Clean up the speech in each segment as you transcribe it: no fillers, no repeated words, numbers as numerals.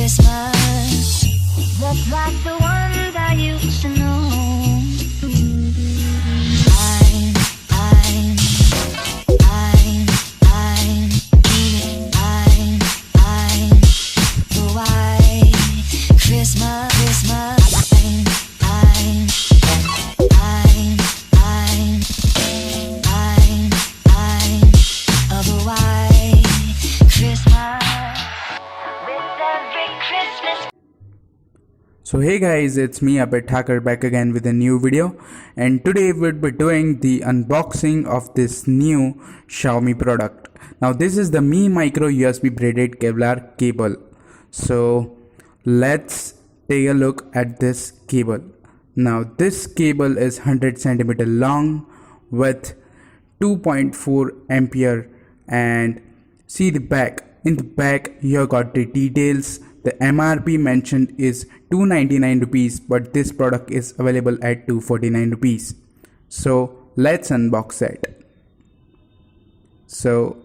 Christmas, just like the ones I used to know. So hey guys, it's me Abid Thakur back again with a new video, and today we'll be doing the unboxing of this new Xiaomi product. Now this is the Mi Micro USB braided Kevlar cable. So let's take a look at this cable. Now this cable is 100 centimeter long with 2.4 ampere, and see the back. In the back you got the details. The MRP mentioned is 299 rupees, but this product is available at 249 rupees. So let's unbox it. So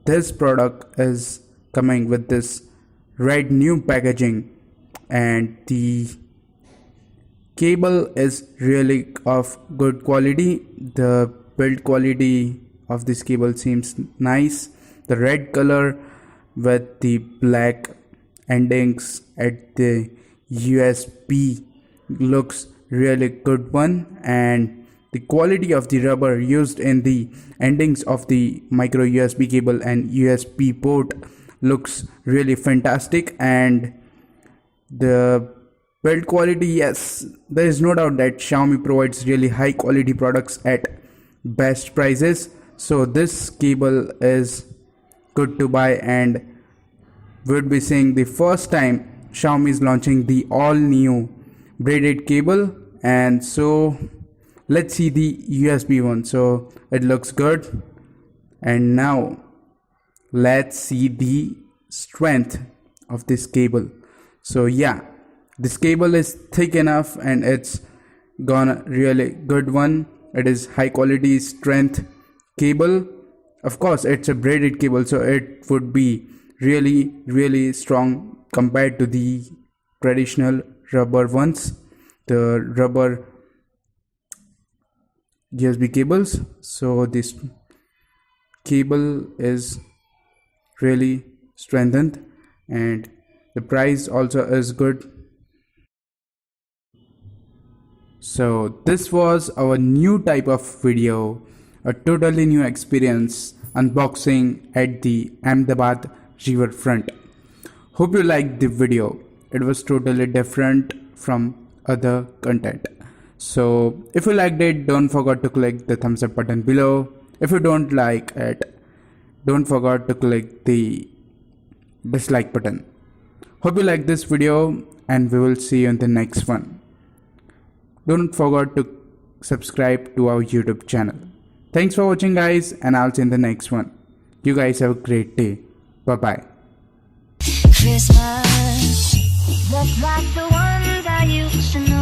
this product is coming with this red new packaging, and the cable is really of good quality. The build quality of this cable seems nice. The red color with the black endings at the USB looks really good one, and the quality of the rubber used in the endings of the micro USB cable and USB port looks really fantastic. And the build quality, yes, there is no doubt that Xiaomi provides really high quality products at best prices. So this cable is good to buy, and we'll be seeing the first time Xiaomi is launching the all new braided cable. And so let's see the USB one. So it looks good, and now let's see the strength of this cable. So yeah, this cable is thick enough, and it's gonna really good one. It is high quality strength cable. Of course it's a braided cable, so it would be really strong compared to the traditional rubber ones, the rubber USB cables. So this cable is really strengthened, and the price also is good. So this was our new type of video, a totally new experience unboxing at the Ahmedabad riverfront. Hope you liked the video. It was totally different from other content. So if you liked it, don't forget to click the thumbs up button below. If you don't like it, don't forget to click the dislike button. Hope you like this video, and we will see you in the next one. Don't forget to subscribe to our YouTube channel. Thanks for watching guys, and I'll see you in the next one. You guys have a great day. Bye-bye. Christmas, just like the ones I used to know.